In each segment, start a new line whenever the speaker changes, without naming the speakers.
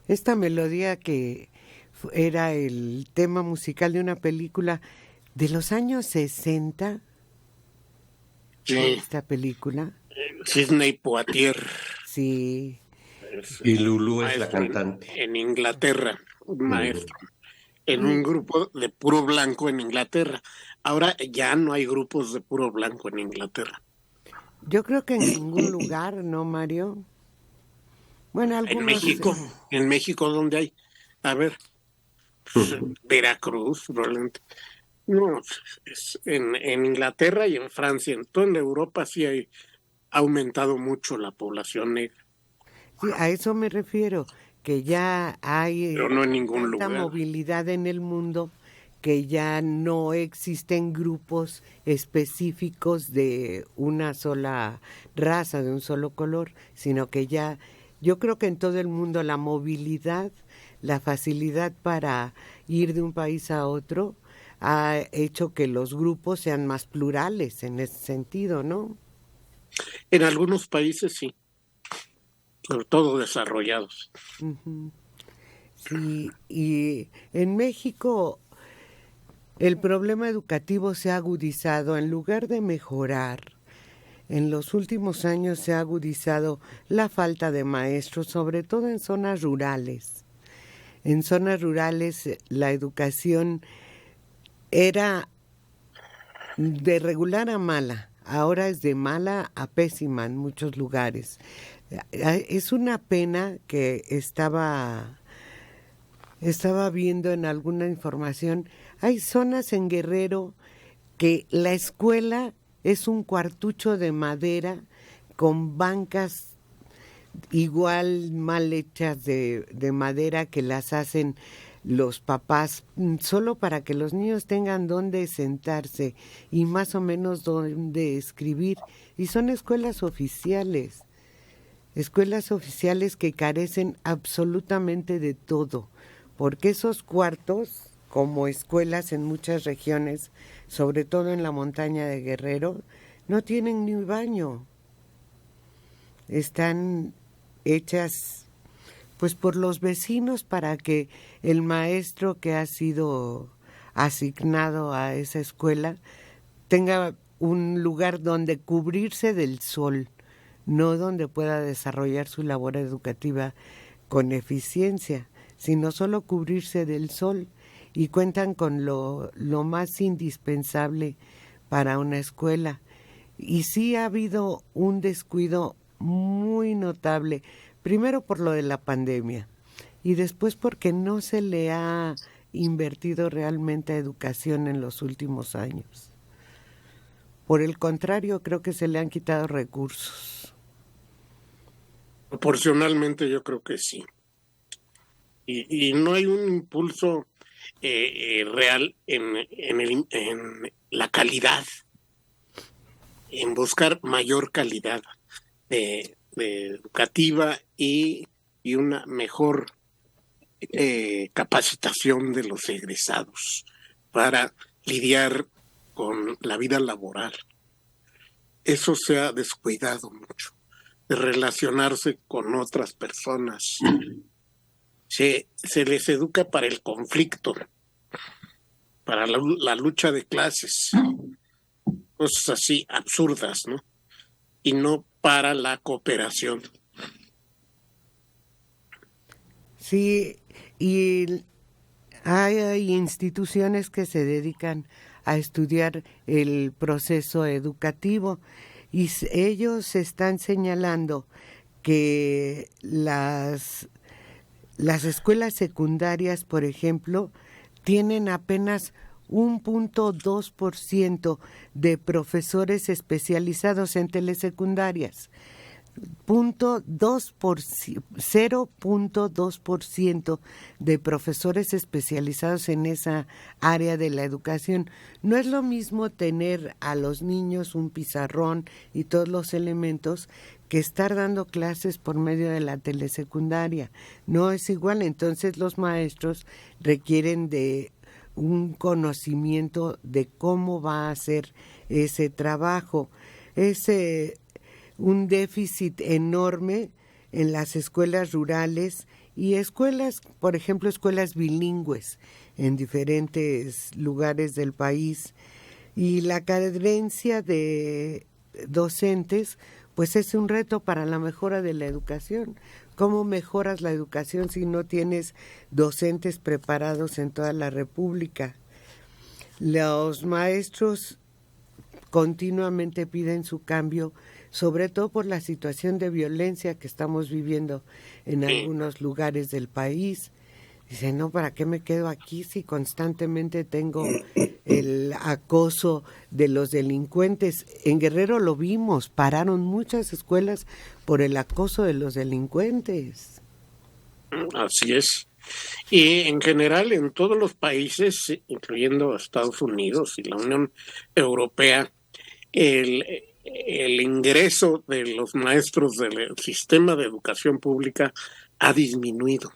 esta melodía que era el tema musical de una película de los años 60,
Sí,
esta película.
Sidney Poitier
Sí,
es
Y Lulú es la
maestro
cantante.
en Inglaterra, un maestro en un
y
grupo de puro blanco en Inglaterra. Ahora ya no hay grupos de puro blanco en Inglaterra.
yo creo que en ningún lugar, ¿no, Mario? Bueno,
En
algunos,
México, ¿dónde hay? A ver, pues, Veracruz, probablemente. No, en Inglaterra y en Francia, en toda Europa sí ha aumentado mucho la población negra,
sí, a eso me refiero, que ya hay
pero no en ningún
tanta
lugar.
movilidad en el mundo que ya no existen grupos específicos de una sola raza, de un solo color, sino que ya, yo creo que en todo el mundo la movilidad, la facilidad para ir de un país a otro, ha hecho que los grupos sean más plurales en ese sentido, ¿no?
En algunos países sí, sobre todo desarrollados.
Ujú. Sí, y en México el problema educativo se ha agudizado. En lugar de mejorar, en los últimos años se ha agudizado la falta de maestros, sobre todo en zonas rurales. En zonas rurales la educación era de regular a mala, ahora es de mala a pésima en muchos lugares. Es una pena que estaba viendo en alguna información, hay zonas en Guerrero que la escuela es un cuartucho de madera con bancas igual mal hechas de madera que las hacen los papás solo para que los niños tengan dónde sentarse y más o menos dónde escribir. Y son escuelas oficiales que carecen absolutamente de todo, porque esos cuartos, como escuelas en muchas regiones, sobre todo en la montaña de Guerrero, no tienen ni baño. Están hechas pues por los vecinos para que el maestro que ha sido asignado a esa escuela tenga un lugar donde cubrirse del sol, no donde pueda desarrollar su labor educativa con eficiencia, sino solo cubrirse del sol, y cuentan con lo más indispensable para una escuela. Y sí ha habido un descuido muy notable, primero por lo de la pandemia y después porque no se le ha invertido realmente a educación en los últimos años. Por el contrario, creo que se le han quitado recursos.
Proporcionalmente yo creo que sí. Y no hay un impulso real en la calidad, en buscar mayor calidad de educativa y una mejor capacitación de los egresados para lidiar con la vida laboral. Eso se ha descuidado mucho, de relacionarse con otras personas. Se les educa para el conflicto, para la lucha de clases, cosas así absurdas, ¿no? Y no para la cooperación.
Sí, y hay instituciones que se dedican a estudiar el proceso educativo y ellos están señalando que las escuelas secundarias, por ejemplo, tienen apenas 1.2% de profesores especializados en telesecundarias. 0.2% de profesores especializados en esa área de la educación. No es lo mismo tener a los niños un pizarrón y todos los elementos que estar dando clases por medio de la telesecundaria. No es igual, entonces los maestros requieren de un conocimiento de cómo va a hacer ese trabajo. Un déficit enorme en las escuelas rurales y escuelas, por ejemplo, escuelas bilingües en diferentes lugares del país. Y la carencia de docentes, pues es un reto para la mejora de la educación. ¿Cómo mejoras la educación si no tienes docentes preparados en toda la República? Los maestros continuamente piden su cambio, sobre todo por la situación de violencia que estamos viviendo en algunos lugares del país. Dice, no, ¿para qué me quedo aquí si constantemente tengo el acoso de los delincuentes? En Guerrero lo vimos, pararon muchas escuelas por el acoso de los delincuentes.
Así es. Y en general en todos los países, incluyendo Estados Unidos y la Unión Europea, el ingreso de los maestros del sistema de educación pública ha disminuido.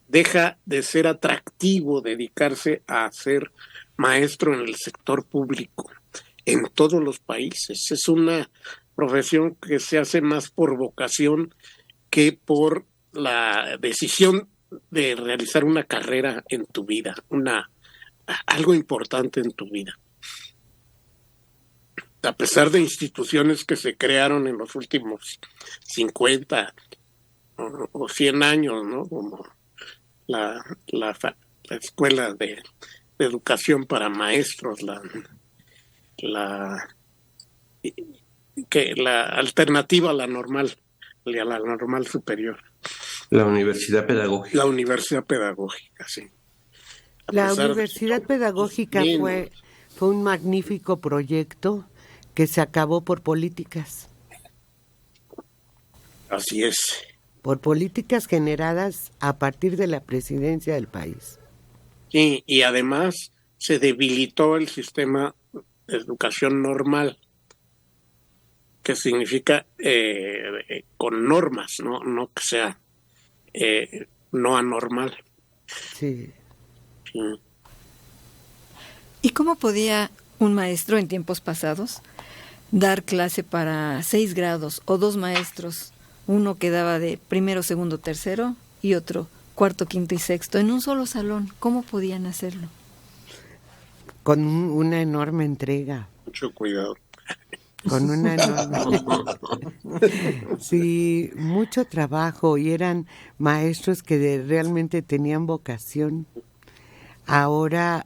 Deja de ser atractivo dedicarse a ser maestro en el sector público en todos los países. Es una profesión que se hace más por vocación que por la decisión de realizar una carrera en tu vida, algo importante en tu vida. A pesar de instituciones que se crearon en los últimos 50 o 100 años, ¿no? Como la escuela de educación para maestros, la alternativa a la normal superior.
La universidad pedagógica.
La universidad pedagógica, sí.
La universidad pedagógica fue un magnífico proyecto que se acabó por políticas.
Así es.
Por políticas generadas a partir de la presidencia del país.
Sí, y además se debilitó el sistema de educación normal, que significa con normas, no que sea no anormal.
Sí.
Sí.
¿Y cómo podía un maestro en tiempos pasados dar clase para 6 grados o 2 maestros? Uno que daba de primero, segundo, tercero y otro cuarto, quinto y sexto en un solo salón. ¿Cómo podían hacerlo?
Con una enorme entrega.
Mucho cuidado.
Con una enorme... Sí, mucho trabajo, y eran maestros que realmente tenían vocación. Ahora,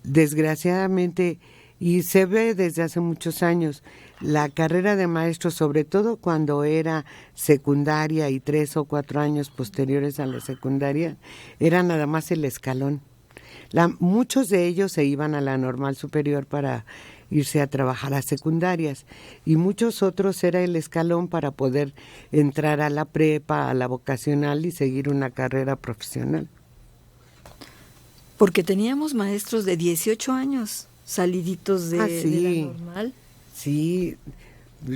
desgraciadamente, y se ve desde hace muchos años, la carrera de maestro, sobre todo cuando era secundaria y 3 o 4 años posteriores a la secundaria, era nada más el escalón. Muchos de ellos se iban a la normal superior para irse a trabajar a secundarias, y muchos otros era el escalón para poder entrar a la prepa, a la vocacional y seguir una carrera profesional.
Porque teníamos maestros de 18 años, saliditos de la normal.
Sí,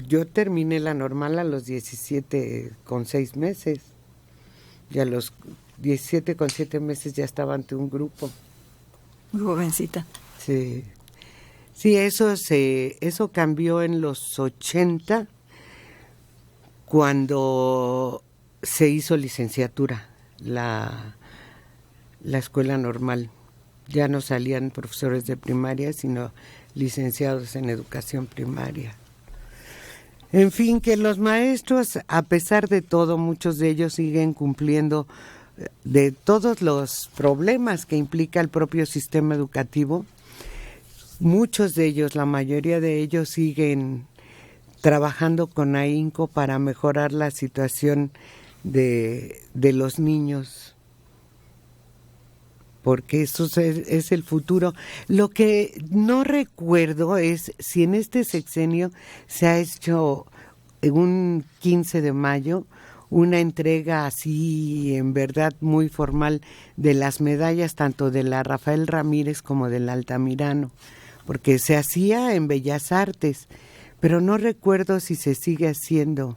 yo terminé la normal a los 17 con 6 meses. Y a los 17 con 7 meses ya estaba ante un grupo.
Muy jovencita.
Sí. Sí, eso cambió en los 80, cuando se hizo licenciatura, la escuela normal. Ya no salían profesores de primaria, sino licenciados en educación primaria. En fin, que los maestros, a pesar de todo, muchos de ellos siguen cumpliendo de todos los problemas que implica el propio sistema educativo. Muchos de ellos, la mayoría de ellos, siguen trabajando con ahínco para mejorar la situación de los niños, porque eso es el futuro. Lo que no recuerdo es si en este sexenio se ha hecho en un 15 de mayo una entrega así, en verdad, muy formal de las medallas, tanto de la Rafael Ramírez como del Altamirano, porque se hacía en Bellas Artes, pero no recuerdo si se sigue haciendo,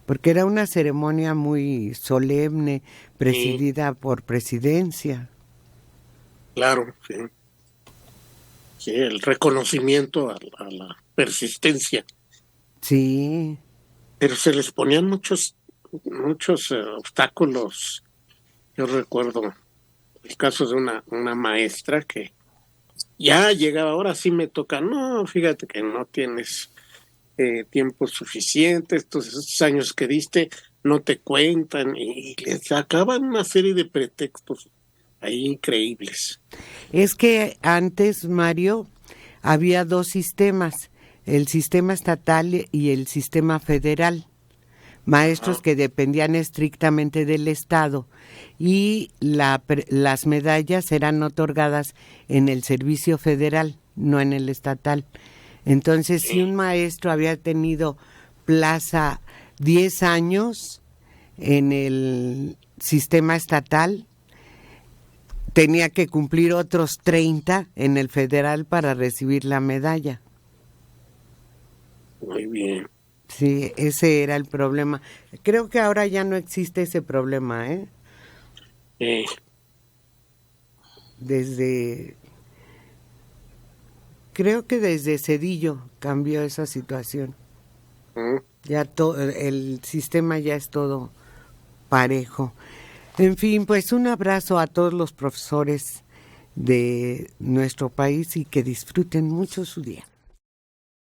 porque era una ceremonia muy solemne, presidida por presidencia.
Claro, sí. Sí, el reconocimiento a la persistencia.
Sí.
pero se les ponían muchos obstáculos. Yo recuerdo el caso de una maestra que ya llegaba, ahora sí me toca, no, fíjate que no tienes tiempo suficiente, estos años que diste no te cuentan, y les sacaban una serie de pretextos ahí increíbles.
Es que antes, Mario, había dos sistemas, el sistema estatal y el sistema federal. Maestros que dependían estrictamente del Estado, y las medallas eran otorgadas en el servicio federal, no en el estatal. Entonces, si un maestro había tenido plaza 10 años en el sistema estatal, tenía que cumplir otros 30 en el federal para recibir la medalla.
Muy bien.
Sí, ese era el problema. Creo que ahora ya no existe ese problema, ¿eh? Creo que desde Zedillo cambió esa situación. Ya el sistema ya es todo parejo. En fin, pues un abrazo a todos los profesores de nuestro país y que disfruten mucho su día.